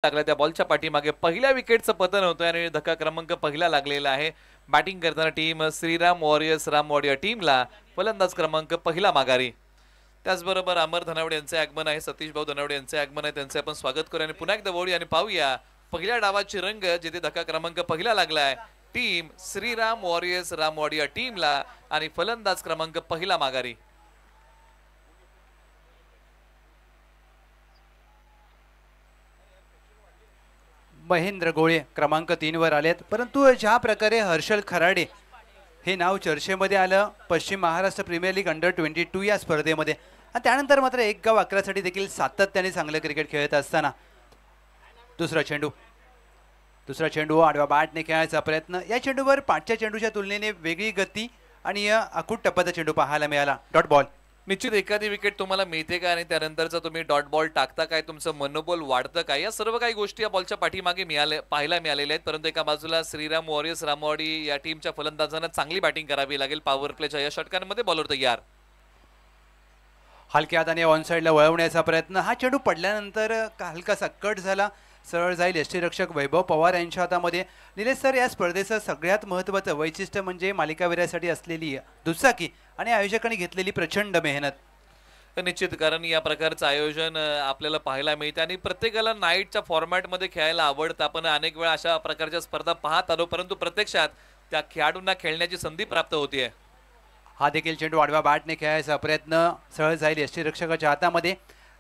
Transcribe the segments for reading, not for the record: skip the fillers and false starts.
लागला त्या बॉलच्या पाठीमागे पहिल्या विकेटचं पतन होतं आणि धक्का क्रमांक पहिला लागलेला आहे। बॅटिंग करताना टीम श्रीराम वॉरियर्स रामवाडिया टीमला फलंदाज क्रमांक पहिला माघारी। त्याचबरोबर अमर धनावडे यांचे आगमन आहे, सतीश भाऊ धनावडे यांचे आगमन आहे, त्यांचे आपण स्वागत करू आणि पुन्हा एकदा वळूया आणि पाहूया पहिल्या डावाची रंग जिथे धक्का क्रमांक पहिला लागलाय टीम श्रीराम वॉरियर्स रामवाडिया टीमला आणि फलंदाज क्रमांक पहिला माघारी। महेंद्र गोळे क्रमांक 3 वर आलेत, परंतु ज्या प्रकारे हर्षल खराडे हे नाव चर्चेमध्ये आलं पश्चिम महाराष्ट्र प्रीमियर लीग अंडर 22 या स्पर्धेमध्ये आणि त्यानंतर मात्र एक गाव 11 साठी देखील सातत्याने चांगलं क्रिकेट खेळत असताना दुसरा चेंडू आडव्या बॅटने खेळायचा प्रयत्न। या चेंडूवर पाठच्या चेंडूच्या तुलनेने वेगळी गती आणि अकूट टप्प्याचा चेंडू पाहायला मिळाला। Dot ball. निश्चित एखादी विकेट तुम्हाला मिळते का आणि त्यानंतरचा तुम्ही डॉट बॉल टाकता काय, तुमचं मनोबल वाढतं काय, या सर्व काही गोष्टी या बॉलच्या पाठीमागे पाहायला मिळालेल्या आहेत। परंतु एका बाजूला श्रीराम वॉरियर्स रामवाडी या टीमच्या फलंदाजांना चांगली बॅटिंग करावी लागेल। पॉवर प्लेच्या या षटकांमध्ये बॉलर तयार, हलक्या हाताने ऑन साइडला वळवण्याचा प्रयत्न। हा चेंडू पडल्यानंतर हलकासा कट झाला, सरळ जाईल यष्टीरक्षक वैभव पवार यांच्या हातामध्ये। निलेश सर, या स्पर्धेचं सगळ्यात महत्त्वाचं वैशिष्ट्य म्हणजे मालिकावीरासाठी असलेली दुचाकी आणि आयोजकांनी घेतलेली प्रचंड मेहनत। निश्चित, कारण या प्रकारचं आयोजन आपल्याला पाहायला मिळतं आणि प्रत्येकाला नाईटच्या फॉर्मॅटमध्ये खेळायला आवडतं। आपण अनेक वेळा अशा प्रकारच्या स्पर्धा पाहत आलो, परंतु प्रत्यक्षात त्या खेळाडूंना खेळण्याची संधी प्राप्त होतीये। हा देखील चेंडू आडव्या बॅटने खेळायचा प्रयत्न, सरळ जाईल यष्टीरक्षकाच्या हातामध्ये।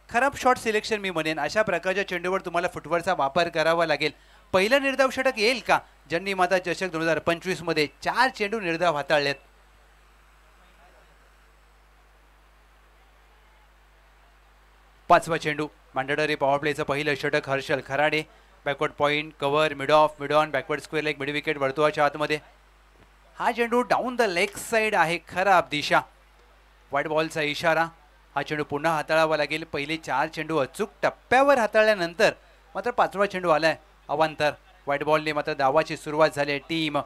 खराब शॉट सिलेक्शन मी म्हणेन, अशा प्रकारच्या चेंडूवर तुम्हाला फुटवर्कचा वापर करावा लागेल। पहिलं निर्धाव षटक येईल का? ज्यांनी माता चषक 2025 मध्ये 4 चेंडू निर्धाव हाताळलेत। पाचवा चेंडू मांडडरी पॉवर प्लेचं पहिलं षटक Harshal Kharade. Backward point, cover, mid of, mid on, backward square leg, mid wicket वर्तुळाच्या आतमध्ये। हा चेंडू डाऊन द लेग साइड आहे, खराब दिशा, व्हाईट बॉलचा इशारा। हा चेंडू पुन्हा हाताळावा लागेल। पहिले 4 चेंडू अचूक टप्प्यावर हाताळल्यानंतर मात्र पाचवा चेंडू आलाय अवांतर। व्हाईट बॉलने मात्र धावाची सुरुवात झाली। टीम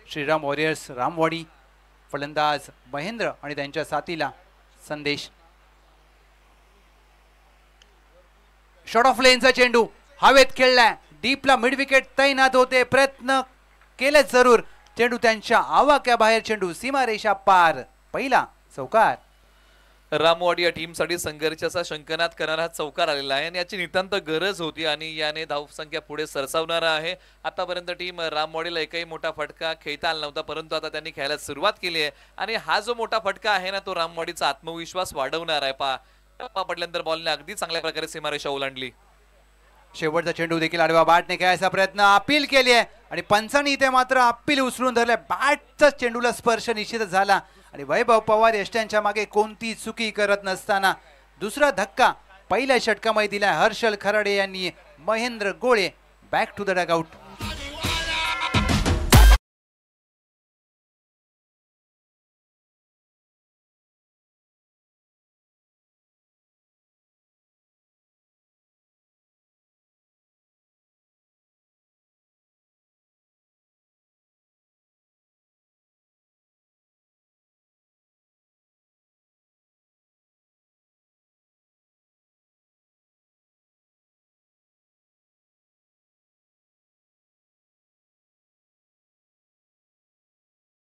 श्रीराम वॉरियर्स रामवाडी, फलंदाज महेंद्र आणि त्यांच्या साथीला संदेश। शॉर्ट ऑफ लेनचा चेंडू हवेत खेळलाय, डीपला मिड विकेट तैनात होते, प्रयत्न केले जरूर, चेंडू त्यांच्या आवाक्याबाहेर, चेंडू सीमारेषा पार, पहिला चौकार। रामवाडिया टीमसाठी संघर्षाचा शंकनात करणारा चौकार आलेला आहे आणि याची नितांत गरज होती आणि याने धावसंख्या पुढे सरसावणारा आहे। आतापर्यंत टीम रामवाडीला एकही मोठा फटका खेळता आला नव्हता, परंतु आता त्यांनी खेळायला सुरुवात केली आहे आणि हा जो मोठा फटका आहे ना, तो रामवाडीचा आत्मविश्वास वाढवणार आहे। पडल्यानंतर बॉलने अगदी चांगल्या प्रकारे सीमारेषा ओलांडली। शेवटचा चेंडू देखील आडव्या बॅटने खेळायचा प्रयत्न, अपील केली आहे आणि पंचांनी इथे मात्र अपील उचलून धरले। बॅटचा चेंडूला स्पर्श निश्चित झाला आणि वैभव पवार यष्ट्यांच्या मागे कोणती चुकी करत नसताना दुसरा धक्का पहिल्या षटकामध्ये दिला हर्षल खराडे यांनी। महेंद्र गोळे बॅक टू द डगआउट।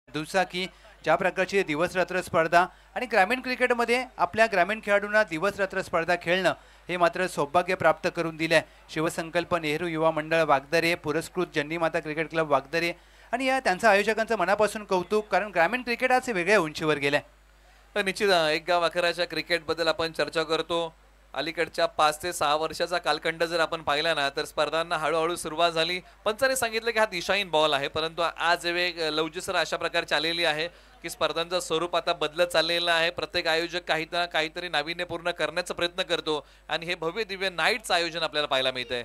दुचाकी ज्या प्रकारची दिवस रात्र स्पर्धा आणि ग्रामीण क्रिकेटमध्ये आपल्या ग्रामीण खेळाडूंना दिवस रात्र स्पर्धा खेळणं हे मात्र सौभाग्य प्राप्त करून दिलंय। शिवसंकल्प नेहरू युवा मंडळ वागदरे, पुरस्कृत जन्नी माता क्रिकेट क्लब वागदरे आणि या त्यांच्या आयोजकांचं मनापासून कौतुक, कारण ग्रामीण क्रिकेट आज वेगळ्या उंचीवर गेलंय। निश्चित एक गाव 11च्या क्रिकेट बद्दल आपण चर्चा करतो। अलीकडच्या 5 ते 6 वर्षाचा कालखंड जर आपण पाहिला ना, तर स्पर्धांना हळूहळू सुरुवात झाली। पंचाने सांगितलं की हा दिशाहीन बॉल आहे, परंतु आज वेग लवचिसर अशा प्रकारची आलेली आहे की स्पर्धांचं स्वरूप आता बदलत चाललेलं आहे। प्रत्येक आयोजक काहीतरी नाविन्यपूर्ण करण्याचा प्रयत्न करतो आणि हे भव्य दिव्य नाईटचं आयोजन आपल्याला पाहायला मिळतंय।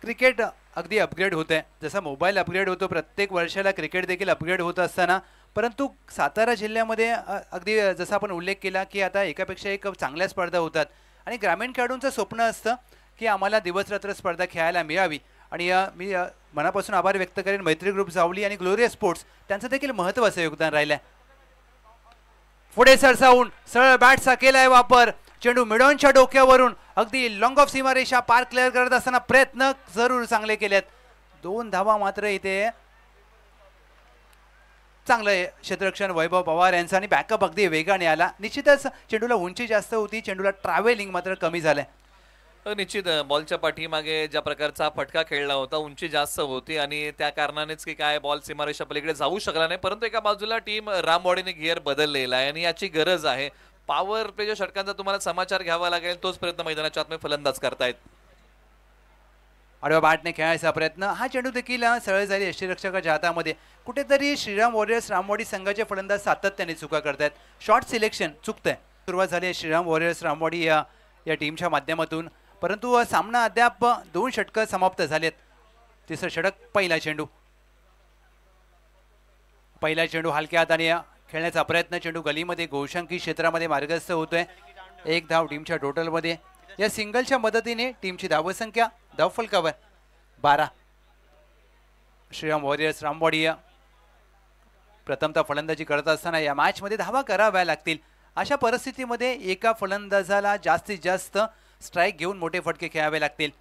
क्रिकेट अगदी अपग्रेड होत आहे, जसा मोबाईल अपग्रेड होतो प्रत्येक वर्षाला क्रिकेट देखील अपग्रेड होत असताना, परंतु सातारा जिल्ह्यामध्ये अगदी जसा आपण उल्लेख केला की आता एकापेक्षा एक चांगल्या स्पर्धा होतात आणि ग्रामीण खेळाडूंचं स्वप्न असतं की आम्हाला दिवस रात्र स्पर्धा खेळायला मिळावी आणि मी मनापासून आभार व्यक्त करेन मैत्री ग्रुप जावली आणि ग्लोरिया स्पोर्ट्स, त्यांचं देखील महत्त्वाचं योगदान राहिलंय। पुढे सरसावून सरळ बॅटचा केलाय वापर, चेंडू मिडॉनच्या डोक्यावरून अगदी लॉंग ऑफ सीमारेषा पार क्लिअर करत असताना प्रयत्न जरूर चांगले केलेत. 2 धावा मात्र इथे चांगलं क्षेत्ररक्षण वैभव पवार यांचा आणि बॅकअप अगदी वेगाने आला. निश्चितच चेंडूला उंची जास्त होती, चेंडूला ट्रॅव्हलिंग मात्र कमी झालंय. निश्चित बॉलच्या पाठीमागे ज्या प्रकारचा फटका खेळला होता, उंची जास्त होती आणि त्या कारणानेच की काय बॉल सीमारेषा पलीकडे जाऊ शकला नाही. परंतु एका बाजूला टीम रामवाडीने गिअर बदललेला आहे आणि याची गरज आहे. पॉवर प्लेच्या षटकांचा तुम्हाला समाचार घ्यावा लागेल, तोच प्रयत्न मैदानाच्या आतमध्ये फलंदाज करतायत. आडव्या बॅटने खेळायचा प्रयत्न, हा चेंडू देखील सरळ झाली यष्टीरक्षकाच्या हातामध्ये. कुठेतरी श्रीराम वॉरियर्स रामवाडी संघाचे फलंदाज सातत्याने चुका करतायत. शॉर्ट सिलेक्शन चुकतंय. सुरुवात झाली श्रीराम वॉरियर्स रामवाडी या टीमच्या माध्यमातून, परंतु सामना अद्याप 2 षटकं समाप्त झालेत. तिसरं षटक, पहिला चेंडू हलक्या हाताने खेळण्याचा प्रयत्न. चेंडू गलीमध्ये गोशांकी क्षेत्रामध्ये मार्गस्थ होतोय. 1 धाव टीमच्या टोटलमध्ये. या सिंगलच्या मदतीने टीमची धावसंख्या धावफलकावर 12. श्रीराम वॉरियर्स रामवाडी प्रथमतः फलंदाजी करत असताना या मॅचमध्ये धावा कराव्या लागतील. अशा परिस्थितीमध्ये एका फलंदाजाला जास्तीत जास्त स्ट्राईक घेऊन मोठे फटके खेळावे लागतील.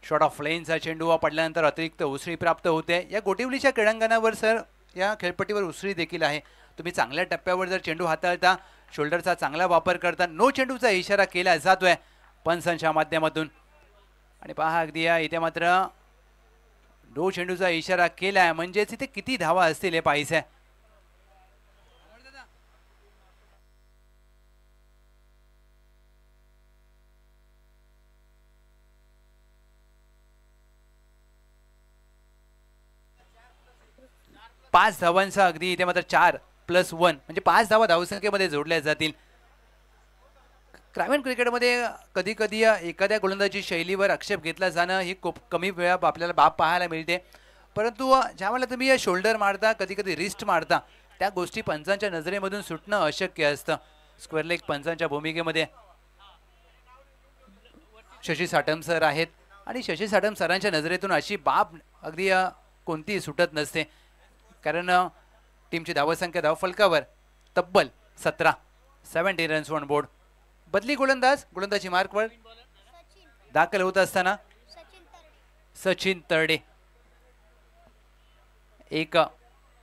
शॉर्ट ऑफ लेनचा चेंडू पडल्यानंतर अतिरिक्त उसळी प्राप्त होते. या गोटिवलीच्या क्रीडांगणावर सर या खेळपट्टीवर उसळी देखील आहे. तुम्ही चांगल्या टप्प्यावर जर चेंडू हाताळता, शोल्डरचा चांगला वापर करता, नो चेंडूचा इशारा केला जातोय पंचांच्या माध्यमातून. आणि पहा अगदी इथे मात्र नो चेंडूचा इशारा केलाय, म्हणजेच इथे किती धावा असतील हे पाहायचंय. पाच धावांचा अगदी इथे मात्र 4+1 म्हणजे 5 धावा धावसंख्येमध्ये जोडल्या जातील. ग्रामीण क्रिकेटमध्ये कधी कधी एखाद्या गोलंदाजी शैलीवर आक्षेप घेतला जाणं ही खूप कमी वेळा आपल्याला बाब पाहायला मिळते. परंतु ज्यावेळेला तुम्ही शोल्डर मारता, कधी कधी रिस्ट मारता, त्या गोष्टी पंचांच्या नजरेमधून सुटणं अशक्य असतं. स्क्वेअर लेग पंचांच्या भूमिकेमध्ये शशी साटम सर आहेत आणि शशी साटम सरांच्या नजरेतून अशी बाब अगदी कोणतीही सुटत नसते. कारण टीमची धावसंख्या धावफलकावर तब्बल 17. 17 रन्स ऑन बोर्ड. बदली गोलंदाजी मार्कवर दाखल होत असताना सचिन तरडे. एक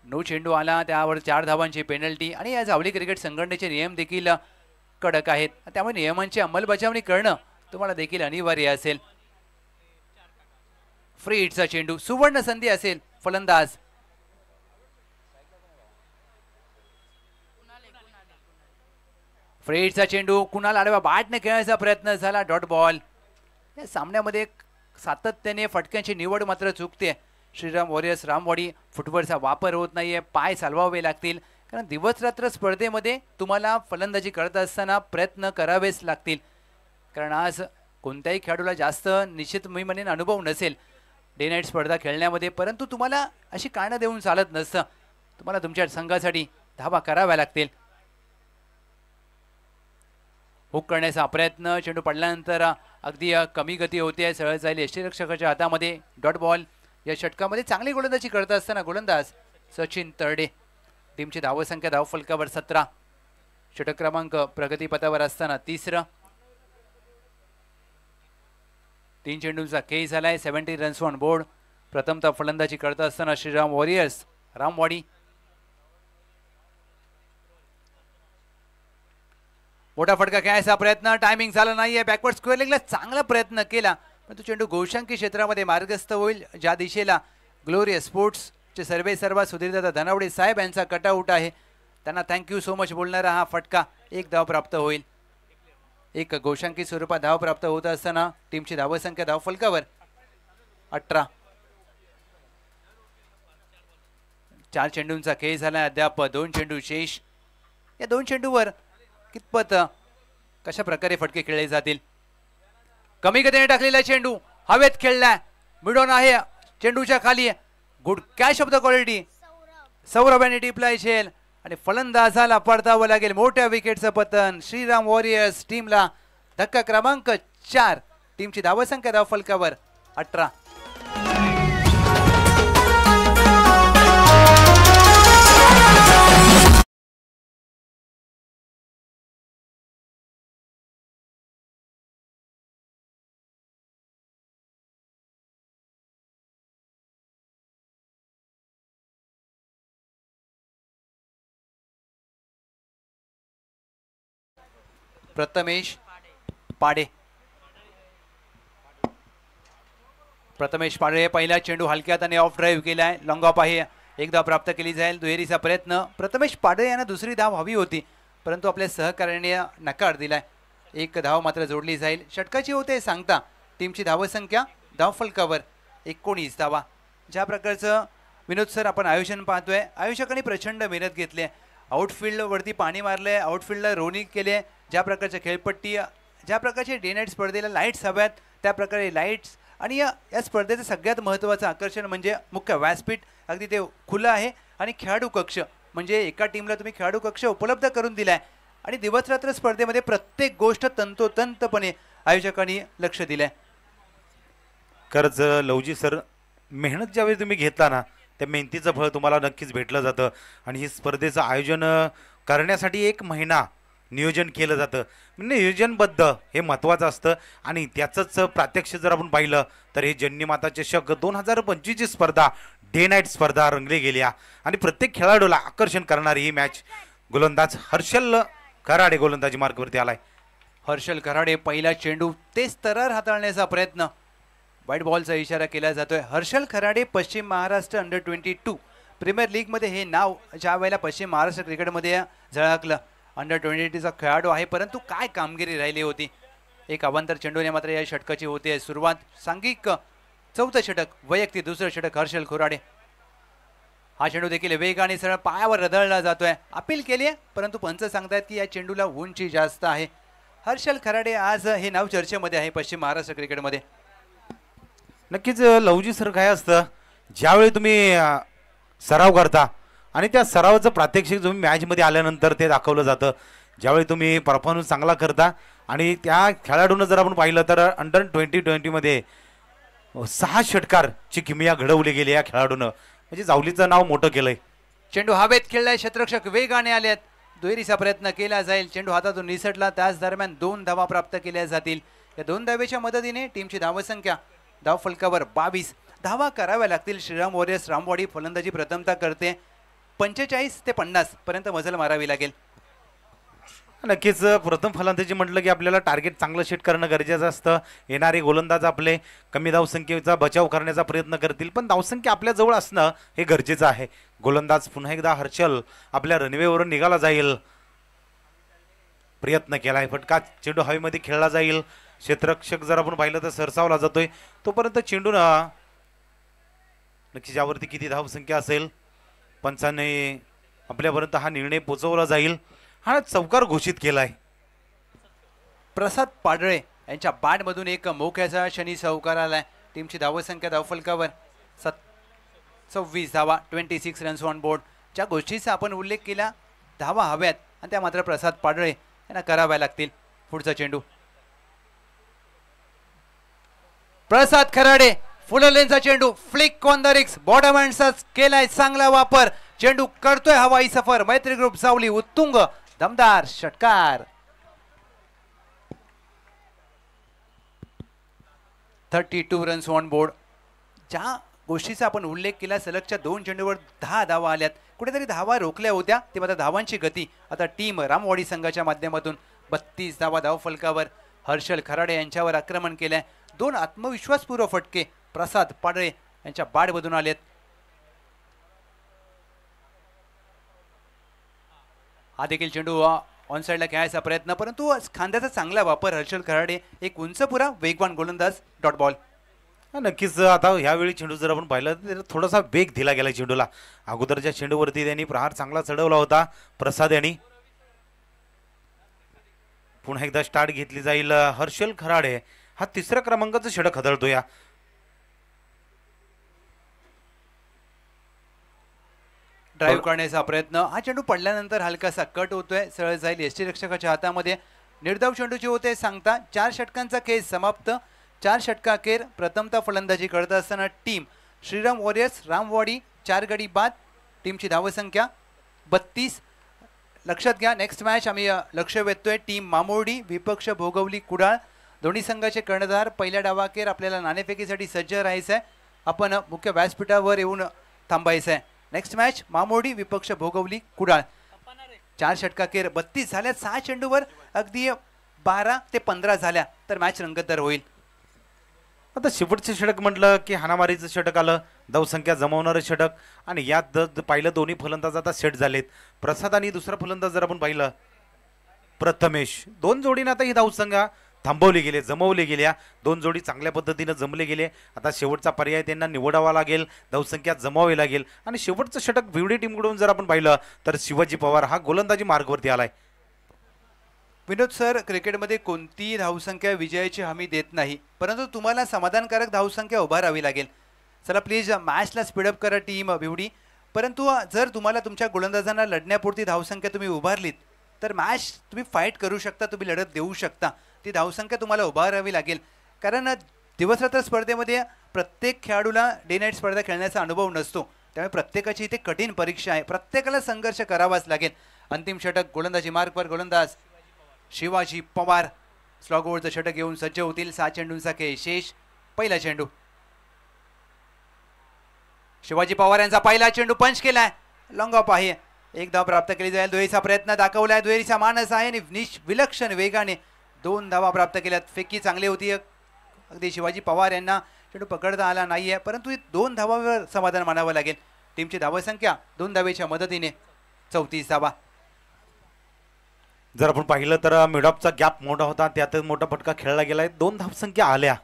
नो चेंडू आला, त्यावर 4 धावांची पेनल्टी. आणि या जावली क्रिकेट संघटनेचे नियम देखील कडक आहेत, त्यामुळे नियमांची अंमलबजावणी करणं तुम्हाला देखील अनिवार्य असेल. फ्री हिटचा चेंडू, सुवर्ण संधी असेल. फलंदाज फ्री हिटचा चेंडू कुणाल आडव्या बॅटने खेळायचा प्रयत्न झाला. Dot ball. या सामन्यामध्ये सातत्याने फटक्यांची निवड मात्र चुकते. श्रीराम वॉरियर्स रामवाडी फुटबॉलचा वापर होत नाहीये. पाय चालवावे लागतील, कारण दिवस रात्र स्पर्धेमध्ये तुम्हाला फलंदाजी करत असताना प्रयत्न करावेच लागतील. कारण आज कोणत्याही खेळाडूला जास्त निश्चित मी म्हणेन अनुभव नसेल डे नाईट स्पर्धा खेळण्यामध्ये, परंतु तुम्हाला अशी कारणं देऊन चालत नसतं. तुम्हाला तुमच्या संघासाठी धावा कराव्या लागतील. हुक करण्याचा प्रयत्न, चेंडू पडल्यानंतर अगदी कमी गती होते, सरळ जाईल यष्टीरक्षकाच्या हातामध्ये. Dot ball. या षटकामध्ये चांगली गोलंदाजी करत असताना गोलंदाज सचिन तरडे. टीमची धावसंख्या धावफलकावर 17. षटक क्रमांक प्रगतीपथावर असताना 3रं. 3 चेंडूंचा खेळ झालाय. 70 रन्स ऑन बोर्ड. प्रथमतः फलंदाजी करत असताना श्रीराम वॉरियर्स रामवाडी. मोठा फटका खेळायचा प्रयत्न, टायमिंग झाला नाहीये. बॅकवर्ड स्क्वेअर लेगला चांगला प्रयत्न केला, पण तो चेंडू गोशांकी क्षेत्रामध्ये मार्गस्थ होईल, ज्या दिशेला ग्लोरियस स्पोर्ट्सचे सर्वेसर्वा सुधीरदादा धनावडे साहेब यांचा कटआउट आहे. त्यांना थँक्यू सो मच बोलणारा हा फटका. 1 धाव प्राप्त होईल. एक गोशांकी स्वरूपात धाव प्राप्त होत असताना टीमची धावसंख्या धावफलकावर 18. 4 चेंडूंचा खेळ झाला. अद्याप 2 चेंडू शेष. या 2 चेंडूवर कितपत कशा प्रकारे फटके खेळले जातील. कमी गतीने टाकलेला चेंडू हवेत खेळलाय. मिडॉन आहे चेंडूच्या खाली. Good catch of the quality. Saurabh यांनी टिपलाय झेल आणि फलंदाजाला पडतावं लागेल. मोठ्या विकेटचं पतन. श्रीराम वॉरियर्स टीमला धक्का क्रमांक 4. टीमची धावसंख्या धावफलकावर 18. प्रथमेश पाडे. प्रथमेश पाडे पहिला चेंडू हलक्या हाताने ऑफ ड्राईव्ह केलाय. लॉंग ऑफ आहे, एकदा प्राप्त केली जाईल. दुहेरीचा प्रयत्न. प्रथमेश पाडे यांना दुसरी धाव हवी होती परंतु आपल्या सहकार्याने नकार दिलाय. एक धाव मात्र जोडली जाईल. षटकाची होते सांगता टीमची धावसंख्या धावफलकावर 19 धावा. ज्या प्रकारचं विनोद सर आपण आयोजन पाहतोय, आयोजकांनी प्रचंड मेहनत घेतली आहे. आउटफील्ड वरती पाणी मारले, आउटफील्डला रोनिंग केले. ज्या प्रकारच्या खेळपट्टी, ज्या प्रकारचे डे नाईट स्पर्धेला लाईट्स हव्यात त्या प्रकारे लाईट्स. आणि या स्पर्धेचं सगळ्यात महत्त्वाचं आकर्षण म्हणजे मुख्य व्यासपीठ. अगदी ते खुलं आहे आणि खेळाडू कक्ष म्हणजे एका टीमला तुम्ही खेळाडू कक्ष उपलब्ध करून दिलाय. आणि दिवसरात्र स्पर्धेमध्ये प्रत्येक गोष्ट तंतोतंतपणे आयोजकांनी लक्ष दिलंय. खरंच लवजी सर, मेहनत ज्यावेळी तुम्ही घेतला ना त्या मेहनतीचं फळ तुम्हाला नक्कीच भेटलं जातं. आणि ही स्पर्धेचं आयोजन करण्यासाठी 1 महिना नियोजन केलं जातं. नियोजनबद्ध हे महत्त्वाचं असतं आणि त्याचंच प्रात्यक्ष जर आपण पाहिलं तर हे जन्नीमाता चषक 2025ची स्पर्धा डे नाईट स्पर्धा रंगली गेल्या आणि प्रत्येक खेळाडूला आकर्षण करणारी ही मॅच. गोलंदाज हर्षल खराडे गोलंदाजी मार्गवरती आलाय. हर्षल खराडे पहिला चेंडू तेच तरर हाताळण्याचा प्रयत्न. व्हाईट बॉलचा इशारा केला जातोय. हर्षल खराडे पश्चिम महाराष्ट्र अंडर-22 प्रीमियर लीगमध्ये हे नाव ज्या वेळेला पश्चिम महाराष्ट्र क्रिकेटमध्ये झळकलं. अंडर-22चा खेळाडू आहे परंतु काय कामगिरी राहिली होती. एक अवांतर चेंडूने मात्र या षटकाची होते सुरुवात. सांघिक 4थं षटक, वैयक्तिक 2रं षटक हर्षल खराडे. हा चेंडू देखील वेगाने सरळ पायावर रदळला जातोय. अपील केली आहे परंतु पंच सांगतायत की या चेंडूला उंची जास्त आहे. हर्षल खराडे आज हे नाव चर्चेमध्ये आहे पश्चिम महाराष्ट्र क्रिकेटमध्ये. नक्कीच लवजी सर, काय असतं ज्यावेळी तुम्ही सराव करता आणि त्या सरावाचं प्रात्यक्षिक तुम्ही मॅचमध्ये आल्यानंतर ते दाखवलं जातं. ज्यावेळी तुम्ही परफॉर्मन्स चांगला करता आणि त्या खेळाडूनं जर आपण पाहिलं तर अंडर-20मध्ये 6 षटकारची किमया घडवली गेली या खेळाडूनं. म्हणजे जावलीचं नाव मोठं केलंय. चेंडू हवेत खेळलाय, क्षेत्ररक्षक वेगाने आलेत. दुहेरीचा प्रयत्न केला जाईल. चेंडू हातातून निसटला. त्याच दरम्यान 2 धावा प्राप्त केल्या जातील. या 2 धावेच्या मदतीने टीमची धावसंख्या धावफलकावर 22 धावा कराव्या लागतील. श्रीराम वॉरियर्स रामवाडी फलंदाजी प्रथमता करते. 45 ते 50 पर्यंत मजल मारावी लागेल. नक्कीच प्रथम फलंदाजी म्हटलं की आपल्याला टार्गेट चांगलं सेट करणं गरजेचं असतं. येणारे गोलंदाज आपले कमी धावसंख्येचा बचाव करण्याचा प्रयत्न करतील पण धावसंख्या आपल्या जवळ असणं हे गरजेचं आहे. गोलंदाज पुन्हा एकदा हर्षल आपल्या रनवेवरून निघाला जाईल. प्रयत्न केलाय, फटका चेंडू हवेमध्ये खेळला जाईल. क्षेत्ररक्षक जर आपण पाहिलं तर सरसावला जातोय. तोपर्यंत चेंडू नक्की ज्यावरती किती धावसंख्या असेल पंचाने आपल्यापर्यंत हा निर्णय पोहोचवला जाईल. हा चौकार घोषित केलाय. प्रसाद पाडळे यांच्या बॅटमधून एक मोक्याचा शनी चौकार आलाय. टीमची धावसंख्या धावफलकावर 26 धावा, 26 रन्स ऑन बोर्ड. ज्या गोष्टीचा आपण उल्लेख केला, धावा हव्यात आणि त्या मात्र प्रसाद पाडळे यांना कराव्या लागतील. पुढचा चेंडू प्रसाद खराडे, फुल लेनचा चेंडू, फ्लिक ऑन द रिक्स, बॉटम हँडचा केलाय चांगला वापर. चेंडू करतोय हवाई सफर. मैत्री ग्रुप सावली उत्तुंग दमदार षटकार. 32 रन्स ऑन बोर्ड. ज्या गोष्टीचा आपण उल्लेख केला, सलगच्या 2 चेंडूवर 10 धावा आल्यात. कुठेतरी धावा रोखल्या होत्या, ते मात्र धावांची गती आता टीम रामवाडी संघाच्या माध्यमातून 32 धावा धावफलकावर. हर्षल खराडे यांच्यावर आक्रमण केलंय. 2 आत्मविश्वासपूर्व फटके प्रसाद पाडळे यांच्या बॅटमधून आलेत. हा देखील चेंडू ऑन साइडला खेळायचा प्रयत्न परंतु खांद्याचा चांगला वापर. हर्षल खराडे एक उंचपुरा वेगवान गोलंदाज. Dot ball. नक्कीच आता ह्यावेळी चेंडू जर आपण पाहिलं तर थोडासा वेग दिला गेला चेंडूला. अगोदरच्या चेंडूवरती त्यांनी प्रहार चांगला चढवला होता प्रसाद यांनी. पुन्हा एकदा स्टार्ट घेतली जाईल. हर्षल खराडे हा 3ऱ्या क्रमांकाचं षटक हदळतो. या ड्राईव्ह करण्याचा प्रयत्न. हा चेंडू पडल्यानंतर हलकासा कट होतोय, सरळ जाईल एसटी रक्षकाच्या हातामध्ये. निर्धाव चेंडूचे होते सांगता 4 षटकांचा खेळ समाप्त. 4 षटकाखेर प्रथमता फलंदाजी करत असताना टीम श्रीराम वॉरियर्स रामवाडी 4 गडी बाद. टीमची धावसंख्या 32. लक्षात घ्या, नेक्स्ट मॅच आम्ही लक्ष वेधतोय टीम मामोर्डी विपक्ष भोगवली कुडाळ. दोन्ही संघाचे कर्णधार पहिल्या डावाखेर आपल्याला नाणेफेकीसाठी सज्ज राहायचं आहे. आपण मुख्य व्यासपीठावर येऊन थांबायचं आहे. नेक्स्ट मॅच मामोर्डी विपक्ष भोगवली कुडाळ. 4 षटकाखेर 32 झाल्या. 6 चेंडूवर अगदी 12 ते 15 झाल्या तर मॅच रंगतदार होईल. आता शेवटचे षटक म्हटलं की हाणामारीचं षटक आलं, धावसंख्या जमवणारं षटक. आणि यात पाहिलं दोन्ही फलंदाज आता सेट झालेत. प्रसाद आणि दुसरा फलंदाज जर आपण पाहिलं प्रथमेश, दोन जोडीने आता ही धावसंख्या थांबवली गेली, जमवली गेल्या. दोन जोडी चांगल्या पद्धतीने जमले गेले. आता शेवटचा पर्याय त्यांना निवडावा लागेल, धावसंख्या जमावावी लागेल. आणि शेवटचं षटक भिवडी टीमकडून जर आपण पाहिलं तर शिवाजी पवार हा गोलंदाजी मार्गवरती आलाय. विनोद सर, क्रिकेटमध्ये कोणतीही धावसंख्या विजयाची हमी देत नाही, परंतु तुम्हाला समाधानकारक धावसंख्या उभारावी लागेल. चला प्लीज मॅचला स्पीडअप करा टीम भिवडी. परंतु जर तुम्हाला तुमच्या गोलंदाजांना लढण्यापुरती धावसंख्या तुम्ही उभारलीत तर मॅच तुम्ही फाईट करू शकता, तुम्ही लढत देऊ शकता. ती धावसंख्या तुम्हाला उभारावी लागेल. कारण दिवसरात्र स्पर्धेमध्ये प्रत्येक खेळाडूला डे नाईट स्पर्धा खेळण्याचा अनुभव नसतो. त्यामुळे प्रत्येकाची इथे कठीण परीक्षा आहे, प्रत्येकाला संघर्ष करावाच लागेल. अंतिम षटक गोलंदाजी मार्कवर गोलंदाज शिवाजी पवार स्लॉग ओव्हरचं षटक घेऊन सज्ज होतील. 6 चेंडूंचा खेळ शेष. पहिला चेंडू शिवाजी पवार यांचा पहिला चेंडू पंच केलाय, लॉंग ऑफ आहे. एक धाव प्राप्त केली जाईल. दुहेरीचा प्रयत्न दाखवलाय, दुहेरीचा मानस आहे आणि विलक्षण वेगाने 2 धावा प्राप्त केल्यात. फेकी चांगली होती, अगदी शिवाजी पवार यांना चेंडू पकडता आला नाहीये, परंतु 2 धावावर समाधान मानावं लागेल. टीमची धावसंख्या 2 धावेच्या मदतीने 34 धावा. जर आपण पाहिलं तर मिडऑफचा गॅप मोठा होता, त्यातच मोठा फटका खेळला गेलाय. 2 धावसंख्या आल्या.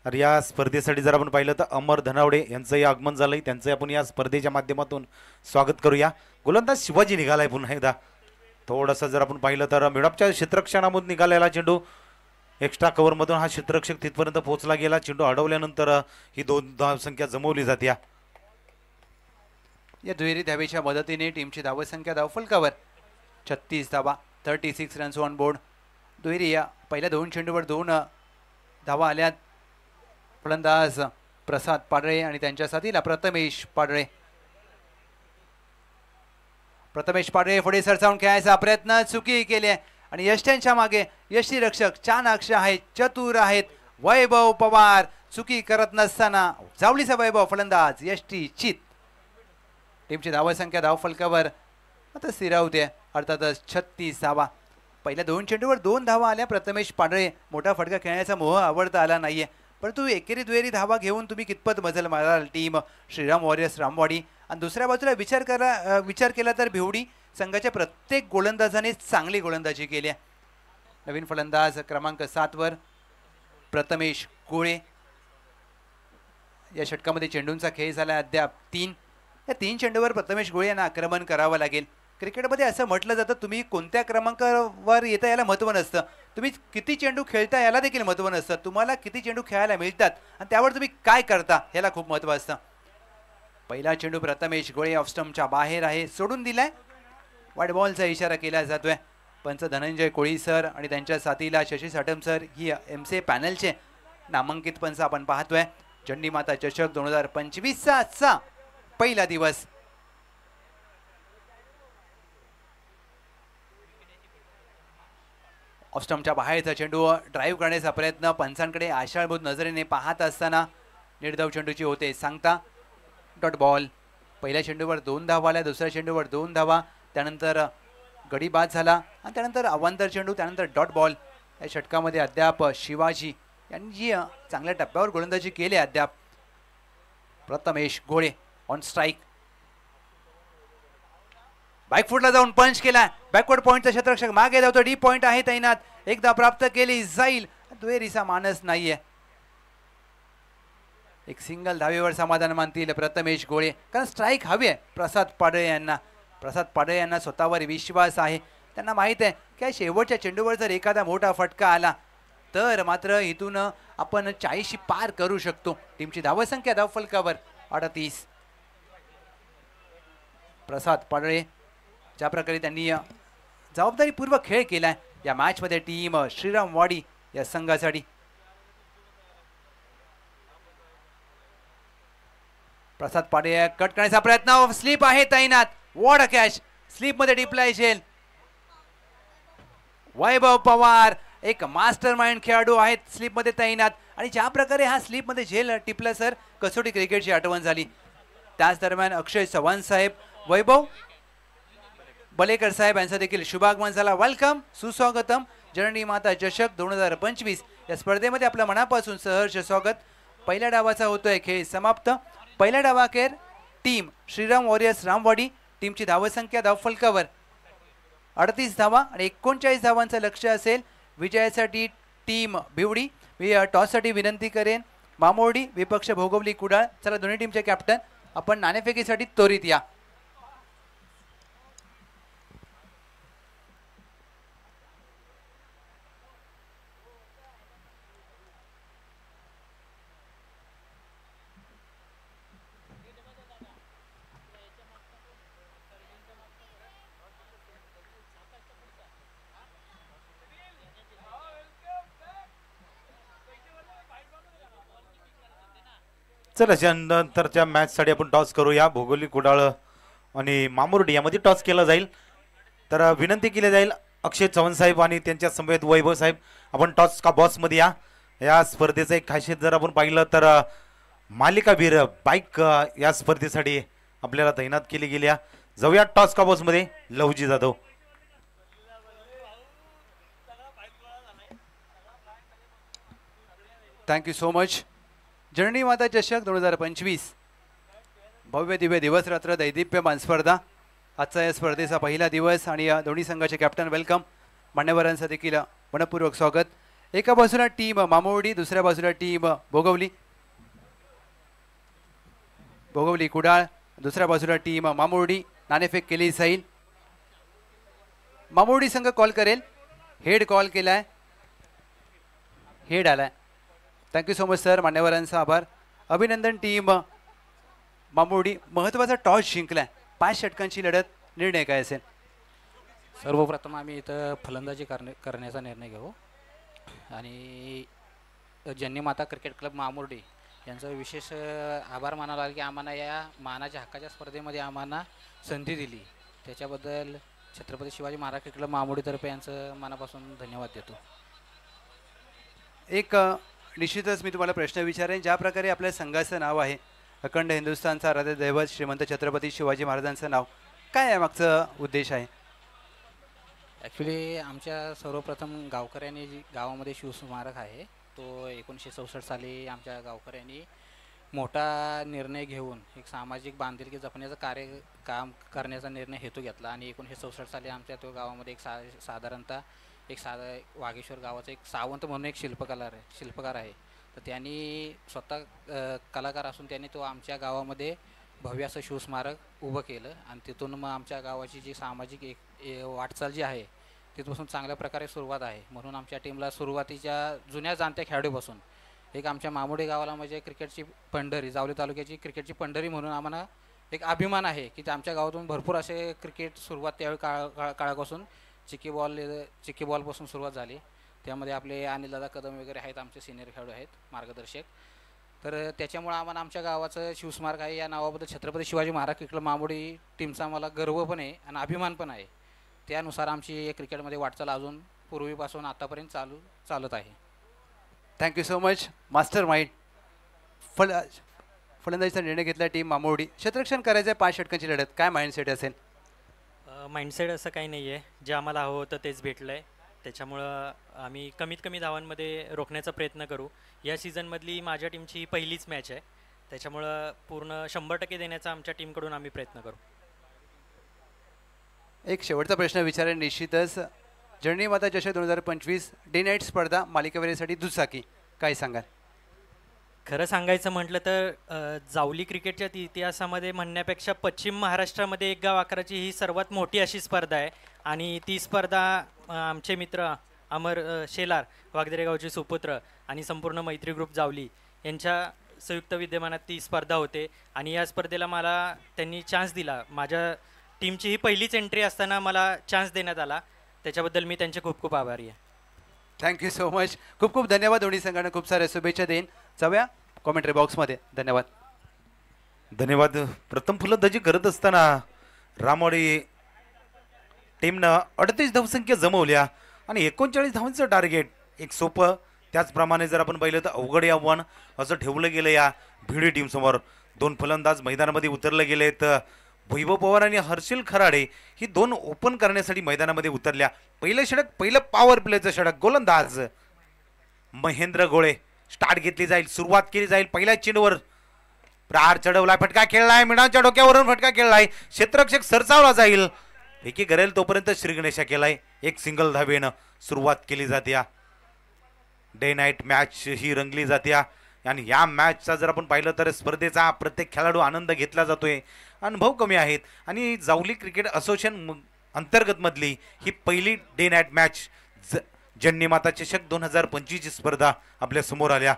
तर या स्पर्धेसाठी जर आपण पाहिलं तर अमर धनावडे यांचंही आगमन झालंय, त्यांचं आपण या स्पर्धेच्या माध्यमातून स्वागत करूया. गोलंदाज शिवाजी निघालाय पुन्हा एकदा. थोडंसं जर आपण पाहिलं तर मिडऑफच्या क्षेत्ररक्षणामधून निघालेला चेंडू एक्स्ट्रा कव्हरमधून हा क्षेत्ररक्षक तिथपर्यंत पोहोचला गेला. चेंडू अडवल्यानंतर ही 2 धावसंख्या जमवली जाते. या दुहेरी धावेच्या मदतीने टीमची धावसंख्या धावफलकावर 36 धावा, 36 रन्स ऑन बोर्ड. दुहेरी या पहिल्या 2 चेंडूवर 2 धावा आल्यात. फलंदाज प्रसाद पाडळे आणि त्यांच्या साथीला प्रथमेश पाडळे. प्रथमेश पाडळे पुढे सरसावून खेळायचा प्रयत्न चुकी केली आणि यष्ट्यांच्या मागे यष्टीरक्षक चाणाक्ष आहेत, चतुर आहेत. वैभव पवार चुकी करत नसताना जावळीचा वैभव फलंदाज यष्टी चित. टीमची धावसंख्या धावफलकावर आता स्थिरावते, अर्थातच 36 धावा. पहिल्या 2 चेंडूवर 2 धावा आल्या. प्रथमेश पाडळे विकेट फटका खेळण्याचा मोह आवडता आला नाहीये, परंतु एकेरी दुहेरी धावा घेऊन तुम्ही कितपत मजल माराल टीम श्रीराम वॉरियर्स रामवाडी. आणि दुसऱ्या बाजूला विचार केला तर भिवडी संघाच्या प्रत्येक गोलंदाजाने चांगली गोलंदाजी केली. नवीन फलंदाज क्रमांक 7 वर प्रथमेश गोळे. या षटकामध्ये चेंडूंचा खेळ झाला अद्याप 3. या 3 चेंडूवर प्रथमेश गोळे यांना आक्रमण करावं लागेल. क्रिकेटमध्ये असं म्हटलं जातं तुम्ही कोणत्या क्रमांकावर येता याला महत्त्व नसतं, तुम्ही किती चेंडू खेळता याला देखील महत्त्व नसतं. तुम्हाला किती चेंडू खेळायला मिळतात आणि त्यावर तुम्ही काय करता याला खूप महत्त्व असतं. पहिला चेंडू प्रथमेश गोळे ऑफ स्टंपच्या बाहेर आहे, सोडून दिलाय. वाईट बॉलचा इशारा केला जातोय. पंच धनंजय कोळी सर आणि त्यांच्या साथीला शशी साटम सर ही एमसीए पॅनलचे नामांकित पंच आपण पाहतोय. चंडी माता चषक 2025चा आजचा पहिला दिवस. ऑफ स्टंपच्या बाहेरचा चेंडू ड्राईव्ह करण्याचा प्रयत्न पंचांकडे आशाळभूत नजरेने पाहत असताना निर्धाव चेंडूची होते सांगता. Dot ball. पहिल्या चेंडूवर 2 धावा आल्या, दुसऱ्या चेंडूवर 2 धावा, त्यानंतर गडी बाद झाला आणि त्यानंतर अवांतर चेंडू, त्यानंतर डॉट बॉल. या षटकामध्ये अद्याप शिवाजी यांनी जी चांगल्या टप्प्यावर गोलंदाजी केली अद्याप. प्रथमेश गोळे ऑन स्ट्राईक. बॅकफुटला जाऊन पंच केला. बॅकवर्ड पॉईंटचा क्षेत्ररक्षक मागे धावतो. डी पॉईंट आहे तैनात. एकदा प्राप्त केली जाईल. दुहेरीचा मानस नाहीये. एक सिंगल धावेवर समाधान मानतील प्रथमेश गोळे, कारण स्ट्राईक हवी आहे प्रसाद पाडळे यांना. प्रसाद पाडळे यांना स्वतःवर विश्वास आहे. त्यांना माहीत आहे की शेवटच्या चेंडूवर जर एखादा मोठा फटका आला तर मात्र इथून आपण 40 पार करू शकतो. टीमची धावसंख्या धावफलकावर 38. प्रसाद पाडळे ज्या प्रकारे त्यांनी जबाबदारीपूर्वक खेळ केलाय या मॅचमध्ये टीम श्रीराम वाडी या संघासाठी. प्रसाद पाडळे कट करण्याचा प्रयत्न, स्लिप आहे तैनात. What a catch. स्लिप मध्ये डिप्लाय झेल. वैभव पवार एक मास्टर माइंड खेळाडू आहेत स्लिप मध्ये तैनात. आणि ज्या प्रकारे हा स्लिप मध्ये झेल टिपला सर, कसोटी क्रिकेटची आठवण झाली. त्याच दरम्यान अक्षय चव्हाण साहेब, वैभव बलेकर साहेब यांचा देखील शुभागमन झाला. वेलकम, सुस्वागतम. जननी माता चषक 2025 या स्पर्धेमध्ये आपलं मनापासून सहर्ष स्वागत. पहिल्या डावाचा होतोय खेळ समाप्त. पहिल्या डावाखेर टीम श्रीराम वॉरियर्स रामवाडी टीमची धावसंख्या धावफलकावर 38 धावा आणि 39 धावांचं लक्ष्य असेल. विजयासाठी टीम भिवडी. मी टॉससाठी विनंती करेन मामोर्डी विपक्ष भोगवली कुडाळ. चला दोन्ही टीमचे कॅप्टन आपण नाणेफेकीसाठी त्वरित या. चला नंतरच्या मॅचसाठी आपण टॉस करूया. भोगोली कुडाळ आणि मामुर्डी यामध्ये टॉस केला जाईल. तर विनंती केली जाईल अक्षय चव्हाण साहेब आणि त्यांच्या समवेत वैभव साहेब आपण टॉस का बॉसमध्ये या. या स्पर्धेचं एक खासियत जर आपण पाहिलं तर मालिकावीर बाईक या स्पर्धेसाठी आपल्याला तैनात केली गेल्या. जाऊया टॉस का बॉसमध्ये. Lavji Jadhav. Thank you so much. Janani Mata Chashak 2025 भव्य दिव्य दिवस रात्र दैदिप्यमान स्पर्धा. आजचा या स्पर्धेचा पहिला दिवस आणि या दोन्ही संघाचे कॅप्टन वेलकम. मान्यवरांचं देखील मनपूर्वक स्वागत. एका बाजूला टीम मामोर्डी दुसऱ्या बाजूला टीम भोगवली कुडाळ. दुसऱ्या बाजूला टीम मामोर्डी. नाणेफेक केली जाईल. मामोर्डी संघ कॉल करेल. हेड कॉल केलाय. हेड आलाय. Thank you so much sir. मान्यवरांचा आभार. अभिनंदन टीम मामोर्डी. महत्त्वाचा टॉस जिंकलाय. 5 षटकांची लढत. निर्णय काय असेल? सर्वप्रथम आम्ही इथं फलंदाजी करण्याचा निर्णय घेऊ आणि जननी माता क्रिकेट क्लब मामुर्डी यांचा विशेष आभार मानावा लागेल की आम्हाला या मानाच्या हक्काच्या स्पर्धेमध्ये आम्हाला संधी दिली. त्याच्याबद्दल छत्रपती शिवाजी महाराज क्रिकेट क्लब मामुर्डीतर्फे यांचं मनापासून धन्यवाद देतो. एक निश्चितच मी तुम्हाला प्रश्न विचारेन. ज्या प्रकारे आपल्या संघाचं नाव आहे अखंड हिंदुस्थानचा आराध्य दैवत श्रीमंत छत्रपती शिवाजी महाराजांचं नाव, काय मागचा उद्देश आहे? ॲक्च्युली आमच्या सर्वप्रथम गावकऱ्यांनी गावामध्ये शिवस्मारक आहे तो 1964 साली आमच्या गावकऱ्यांनी मोठा निर्णय घेऊन एक सामाजिक बांधिलकी जपण्याचं काम करण्याचा निर्णय हेतू घेतला आणि 1964 साली आमच्या तो गावामध्ये एक साधारणतः वागेश्वर गावाचा एक सावंत म्हणून एक शिल्पकार आहे. तर त्यांनी स्वतः कलाकार असून त्यांनी तो आमच्या गावामध्ये भव्य असं शिवस्मारक उभं केलं आणि तिथून मग आमच्या गावाची जी सामाजिक एक वाटचाल जी आहे तिथपासून चांगल्या प्रकारे सुरुवात आहे. म्हणून आमच्या टीमला सुरुवातीच्या जुन्या जाणत्या खेळाडूपासून एक आमच्या मामुर्डी गावाला म्हणजे क्रिकेटची पंढरी, जावली तालुक्याची क्रिकेटची पंढरी म्हणून आम्हाला एक अभिमान आहे की आमच्या गावातून भरपूर असे क्रिकेट सुरुवात त्यावेळी काळापासून चिक्की बॉलपासून सुरुवात झाली. त्यामध्ये आपले अनिल दादा कदम वगैरे आहेत, आमचे सिनियर खेळाडू आहेत, मार्गदर्शक. तर त्याच्यामुळे आम्हाला आमच्या गावाचं शिवस्मारक आहे या नावाबद्दल छत्रपती शिवाजी महाराज क्रिकेट मामुर्डी टीमचा आम्हाला गर्व पण आहे आणि अभिमान पण आहे. त्यानुसार आमची क्रिकेटमध्ये वाटचाल अजून पूर्वीपासून आतापर्यंत चालत आहे. Thank you so much master mind. फलंदाजीचा निर्णय घेतला टीम मामुर्डी. क्षेत्ररक्षण करायचं आहे 5 षटकांची लढत, काय माइंडसेट असेल? माइंडसेट असं काही नाही आहे. जे आम्हाला हवं होतं तेच भेटलं आहे. त्याच्यामुळं आम्ही कमीत कमी धावांमध्ये रोखण्याचा प्रयत्न करू. या सीझनमधली माझ्या टीमची पहिलीच मॅच आहे, त्याच्यामुळं पूर्ण 100% देण्याचा आमच्या टीमकडून आम्ही प्रयत्न करू. एक शेवटचा प्रश्न विचारेल. निश्चितच जननी माता चषक 2025 डे नाईट स्पर्धा मालिकावीरासाठी दुचाकी, काय सांगाल? खरं सांगायचं म्हटलं तर जावली क्रिकेटच्या इतिहासामध्ये म्हणण्यापेक्षा पश्चिम महाराष्ट्रामध्ये एक गाव आकाराची ही सर्वात मोठी अशी स्पर्धा आहे आणि ती स्पर्धा आमचे मित्र अमर शेलार वागदरे गावचे सुपुत्र आणि संपूर्ण मैत्री ग्रुप जावली यांच्या संयुक्त विद्यमानात ती स्पर्धा होते आणि या स्पर्धेला मला त्यांनी चान्स दिला. माझ्या टीमची ही पहिलीच एंट्री असताना मला चान्स देण्यात आला, त्याच्याबद्दल मी त्यांचे खूप खूप आभारी आहे. Thank you so much. खूप खूप धन्यवाद. दोन्ही संघांना खूप साऱ्या शुभेच्छा देईन. जाऊया कॉमेंट्री बॉक्समध्ये. धन्यवाद. धन्यवाद. प्रथम फलंदाजी करत असताना रामवाडी टीमनं 38 धावसंख्या जमवल्या आणि 39 धावांचं टार्गेट. एक सोपं त्याचप्रमाणे जर आपण पाहिलं तर अवघड आव्हान असं ठेवलं गेलं या भिडी टीमसमोर. 2 फलंदाज मैदानामध्ये उतरले गेलेत. वैभव पवार आणि हर्षल खराडे ही दोन ओपन करण्यासाठी मैदानामध्ये उतरल्या. पहिलं षटक, पहिलं पॉवर प्लेचं षटक. गोलंदाज महेंद्र गोळे. स्टार्ट घेतली जाईल, सुरुवात केली जाईल. पहिल्या चेंडूवर प्रहार चढवलाय, फटका खेळलाय, मिडाच्या डोक्यावरून फटका खेळलाय. क्षेत्ररक्षक सरसावला जाईल. फेकी करेल तोपर्यंत श्री गणेशा केलाय. एक सिंगल धावेनं सुरुवात केली जाते. डे नाईट मॅच ही रंगली जाते आणि या मॅचचा जर आपण पाहिलं तर स्पर्धेचा प्रत्येक खेळाडू आनंद घेतला जातोय. अनुभव कमी आहेत आणि जावली क्रिकेट असोसिएशन अंतर्गत मधली ही पहिली डे नाईट मॅच जन्नीमाता चषक 2025 स्पर्धा आपल्या समोर आल्या.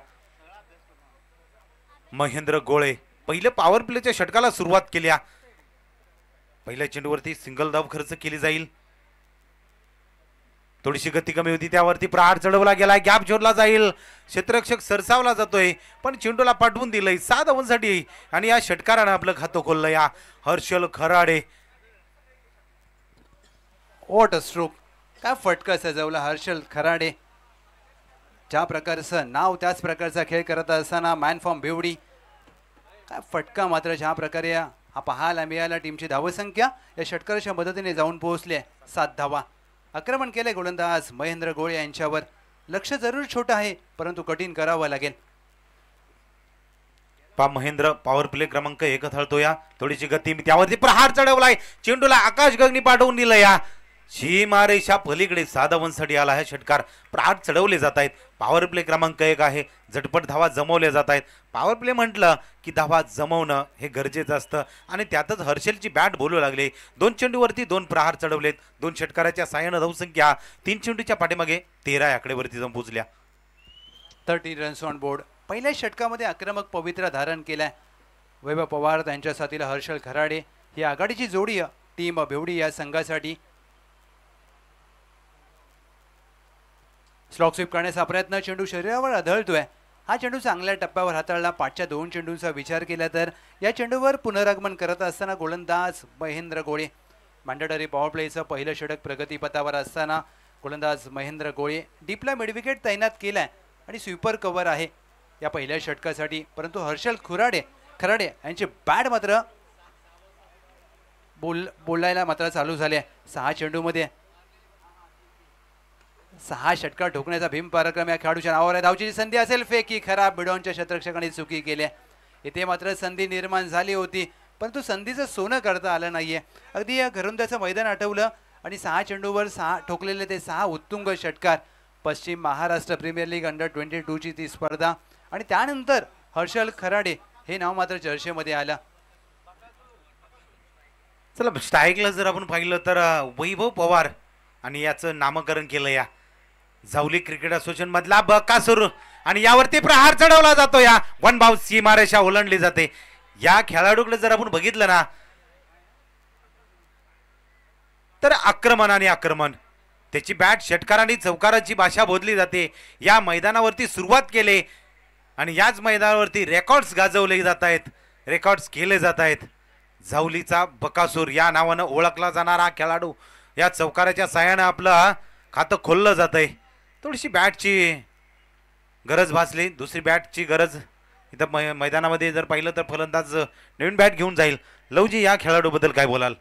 महेंद्र गोळे पहिलं पॉवर प्लेच्या षटकाला सुरुवात केल्या. पहिल्या चेंडूवरती सिंगल धाव खर्च केली जाईल. थोडीशी गती कमी होती, त्यावरती प्रहार चढवला गेला, गॅप जोडला जाईल. क्षेत्ररक्षक सरसावला जातोय पण चेंडूला पाठवून दिलंय 6 धावांसाठी आणि या षटकारानं आपलं खातं खोललं. या Harshal Kharade. What a stroke. काय फटका सजवला हर्षल खराडे. ज्या प्रकारचं नाव त्याच प्रकारचा खेळ करत असताना मॅन फ्रॉम भिवडी. काय फटका मात्र ज्या प्रकारे हा पाहायला मिळाला. टीमची धावसंख्या या षटकाराच्या मदतीने जाऊन पोहोचली 7 धावा. आक्रमण केले गोलंदाज महेंद्र गोळे यांच्यावर. लक्ष जरूर छोटं आहे परंतु कठीण करावं लागेल. महेंद्र पॉवर प्ले क्रमांक 1 हळतो. या थोडीशी गती, त्यावरती प्रहार चढवलाय, चेंडूला आकाश गगनी पाठवून दिलं. या सीमारेषा पलीकडे 6 धावांसाठी आला आहे षटकार. प्रहार चढवले जात आहेत. पॉवर प्ले क्रमांक 1 आहे. झटपट धावा जमवल्या जात आहेत. पॉवर प्ले म्हटलं की धावा जमवणं हे गरजेचं असतं आणि त्यातच हर्षलची बॅट बोलू लागले. 2 चेंडूवरती 2 प्रहार चढवलेत. 2 षटकाराच्या साह्यानं धावसंख्या 3 चेंडूच्या पाठीमागे 13 आकडेवरती जाऊन पोहोचल्या. 30 रन्स ऑन बोर्ड. पहिल्या षटकामध्ये आक्रमक पवित्रा धारण केलाय वैभव पवार त्यांच्या साथीला हर्षल खराडे. ही आघाडीची जोडी टीम भिवडी या संघासाठी. स्लॉक स्वीप करण्याचा प्रयत्न. चेंडू शरीरावर आदळतोय. हा चेंडू चांगल्या टप्प्यावर हाताळला. 5च्या 2 चेंडूंचा विचार केला तर या चेंडूवर पुनरागमन करत असताना गोलंदाज महेंद्र गोळे. मॅन्डेटरी पॉवर प्लेचं पहिलं षटक प्रगतीपथावर असताना गोलंदाज महेंद्र गोळे डीपला मिडविकेट तैनात केलाय आणि स्वीपर कव्हर आहे या पहिल्या षटकासाठी. परंतु हर्षल खराडे यांचे बॅट मात्र बोलायला मात्र चालू झाले. 6 चेंडूमध्ये 6 षटकार ठोकण्याचा भीम पराक्रम या खेळाडूच्या नावावर आहे. धावची संधी असेल, फेकी खराब. बिडॉनच्या क्षेत्ररक्षकाने चुकी केली. इथे मात्र संधी निर्माण झाली होती परंतु संधीचं सोनं करता आलं नाहीये. अगदी या घरुंदाचं मैदान आठवलं आणि 6 चेंडूवर 6 ठोकलेले ते 6 उत्तुंग षटकार. पश्चिम महाराष्ट्र प्रीमियर लीग अंडर-22 ती स्पर्धा आणि त्यानंतर हर्षल खराडे हे नाव मात्र चर्चेमध्ये आलं. चला स्ट्राईकला जर आपण पाहिलं तर वैभव पवार आणि याचं नामकरण केलं या जावली क्रिकेट असोसिएशन मधला बकासूर आणि यावरती प्रहार चढवला जातो. या 1 बाउंस सीमारेषा ओलांडली जाते. या खेळाडूकडे जर आपण बघितलं ना तर आक्रमण आणि आक्रमण. त्याची बॅट षटकारांनी चौकाराची भाषा बोलली जाते. या मैदानावरती सुरुवात केले आणि याच मैदानावरती रेकॉर्ड्स गाजवले जात आहेत, रेकॉर्ड्स केले जात आहेत. जावलीचा बकासूर या नावानं ओळखला जाणारा खेळाडू या चौकाराच्या साह्यानं आपलं खातं खोललं जात आहे. थोडीशी बॅटची गरज भासली, दुसरी बॅटची गरज इथं मैदानामध्ये जर पाहिलं तर फलंदाज नवीन बॅट घेऊन जाईल. लवजी या खेळाडूबद्दल काय बोलाल?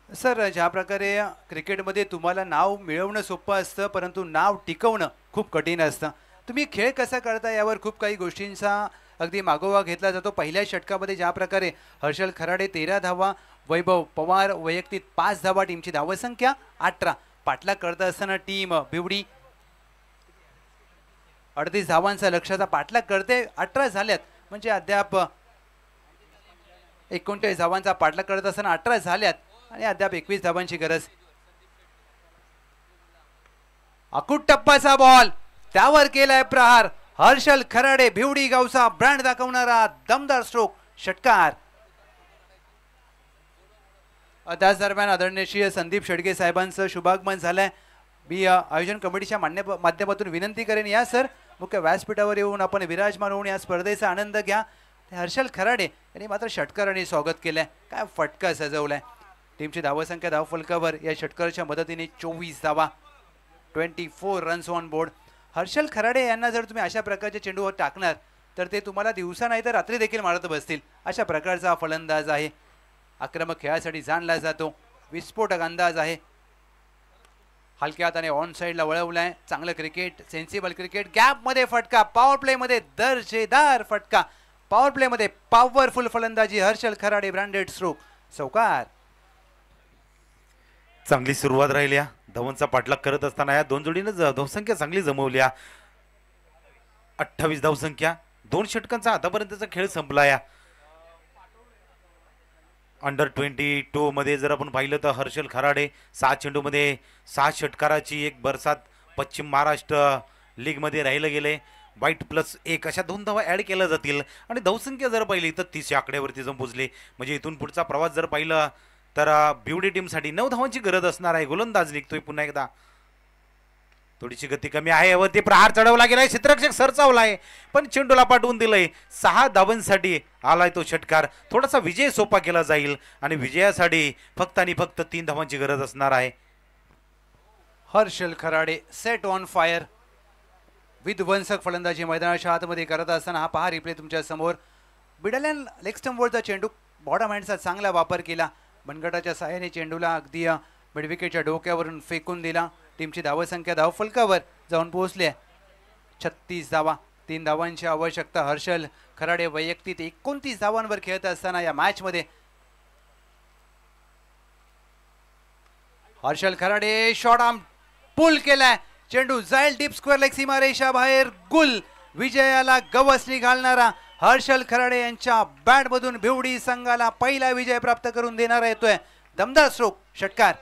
सर, ज्या प्रकारे क्रिकेटमध्ये तुम्हाला नाव मिळवणं सोपं असतं परंतु नाव टिकवणं खूप कठीण असतं. तुम्ही खेळ कसा करता यावर खूप काही गोष्टींचा अगदी मागोवा घेतला जातो. पहिल्या षटकामध्ये ज्या प्रकारे हर्षल खराडे 13 धावा, वैभव पवार वैयक्तिक 5 धावा, टीमची धावसंख्या 18. पाठलाग करत असताना टीम भिवडी 38 धावांचा लक्ष्याचा पाठलाग करते. 18 झाल्यात म्हणजे अद्याप 39 धावांचा पाठलाग करत असताना 18 झाल्यात आणि अद्याप 21 धावांची गरज. अकुट टप्पाचा बॉल, त्यावर केलाय प्रहार. हर्षल खराडे भिवडी गावचा ब्रँड दाखवणारा दमदार स्ट्रोक, षटकार. त्याच दरम्यान आदरणीय श्री संदीप शेडगे साहेबांचं शुभागमन झालंय. मी आयोजन कमिटीच्या माध्यमातून विनंती करेन या सर मुख्य व्यासपीठावर येऊन आपण विराजमान होऊन या स्पर्धेचा आनंद घ्या. हर्षल खराडे यांनी मात्र षटकाराने स्वागत केलंय. काय फटका सजवलाय. टीमची धावसंख्या धावफलकावर या षटकाराच्या मदतीने 24 धावा, 24 runs on board. Harshal Kharade यांना जर तुम्ही अशा प्रकारच्या चेंडूवर टाकणार तर ते तुम्हाला दिवसा नाही तर रात्री देखील मारत बसतील. अशा प्रकारचा फलंदाज आहे. आक्रमक खेळासाठी जाणला जातो. विस्फोटक अंदाज आहे. हलक्या हाताने ऑन साईडला वळवलाय. चांगलं क्रिकेट, सेन्सिबल क्रिकेट. गॅप मध्ये फटका, पॉवर प्ले मध्ये दर्जेदार फटका, पॉवर प्ले मध्ये पॉवरफुल फलंदाजी. हर्षल खराडे ब्रँडेड स्ट्रोक, चौकार. चांगली सुरुवात राहिल्या. धवनचा पाठलाग करत असताना या दोन जोडीनं धावसंख्या चांगली जमवल्या. 28 धावसंख्या. 2 षटकांचा आतापर्यंतचा खेळ संपला. या अंडर 22 मध्ये जर आपण पाहिलं तर हर्षल खराडे 6 चेंडूमध्ये 6 षटकाराची एक बरसात पश्चिम महाराष्ट्र लीग मध्ये राहिलं गेले. वाईट +1 अशा 2 धावा ऍड केल्या जातील आणि धावसंख्या जर पाहिली तर 30 या आकड्यावरती जाऊन पोहोचले. म्हणजे इथून पुढचा प्रवास जर पाहिला तर बिवडी टीमसाठी 9 धावांची गरज असणार आहे. गोलंदाज निघतोय पुन्हा एकदा. थोडीशी गती कमी आहे व ते प्रहार चढवला गेलाय. क्षेत्ररक्षक सरचावलाय पण चेंडूला पाठवून दिलंय. 6 धावांसाठी आलाय तो षटकार. थोडासा विजय सोपा केला जाईल आणि विजयासाठी फक्त आणि फक्त 3 धावांची गरज असणार आहे. Harshal Kharade set on fire. विध्वंसक फलंदाजी मैदानाच्या आतमध्ये करत असताना हा पहा रिप्ले तुमच्या समोर. बिडाल्यान लेग स्टंपवरचा चेंडू बॉटम हँडचा चांगला वापर केला. मनगटाच्या सहाय्याने चेंडूला अगदी मिड विकेटच्या डोक्यावरून फेकून दिला. टीमची धावसंख्या धावफलकावर जाऊन पोहोचली आहे. 36 धावा. 3 धावांची आवश्यकता. हर्षल खराडे वैयक्तिक 29 धावांवर खेळत असताना या मॅच मध्ये Harshal Kharade shot arm pull केलाय. चेंडू जाईल डीप स्क्वेअर लेग सीमारेषा बाहेर. गुल. विजयाला गवसणी घालणारा हर्षल खराडे यांच्या बॅट मधून भिवडी संघाला पहिला विजय प्राप्त करून देणारा येतोय. दमदार स्ट्रोक, षटकार.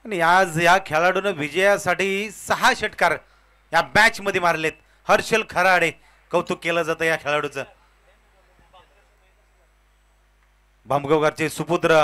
आणि आज या खेळाडूनं विजयासाठी 6 षटकार या मॅच मध्ये मारलेत. हर्षल खराडे, कौतुक केलं जातं या खेळाडूचं. भामगावकरचे सुपुत्र